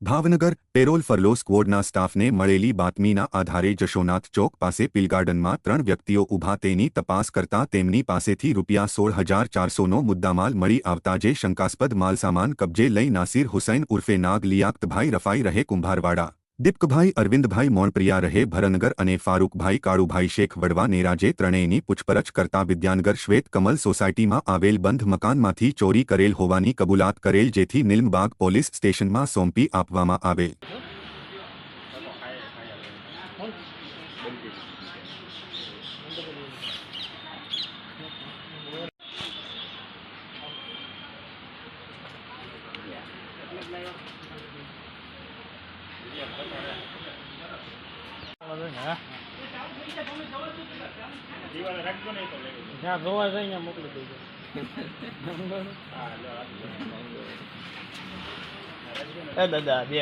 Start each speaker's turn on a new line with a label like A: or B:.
A: Bhavnagar parole furlough સ્ક્વોડના સ્ટાફને મળેલી બાતમીના આધારે જશોનાથ ચોક પાસે પિલગાર્ડનમાં 3 વ્યક્તિઓ ઊભા તેની તપાસ કરતા તેમની પાસેથી ₹16,400નો મુદ્દામાલ મળી આવતા જે શંકાસ્પદ માલસામાન કબજે લઈ નાસિર હુસૈન ઉર્ફે નાગ લિયાકતભાઈ રફાઈ રહે કુંભારવાડા, દીપકભાઈ અરવિંદભાઈ મોણપ્રિયા રહે ભરનગર અને ફારૂકભાઈ કાળુભાઈ શેખ વડવા નેરાજે ત્રણેયની પૂછપરછ કરતા વિદ્યાનગર શ્વેત કમલ સોસાયટીમાં આવેલ બંધ મકાનમાંથી ચોરી કરેલ હોવાની કબૂલાત કરેલ જેથી નિલમબાગ પોલીસ સ્ટેશનમાં સોંપી આપવામાં આવેલ।
B: જ્યાં જોવા જાય ત્યાં મોકલી દેજો। દાદા બે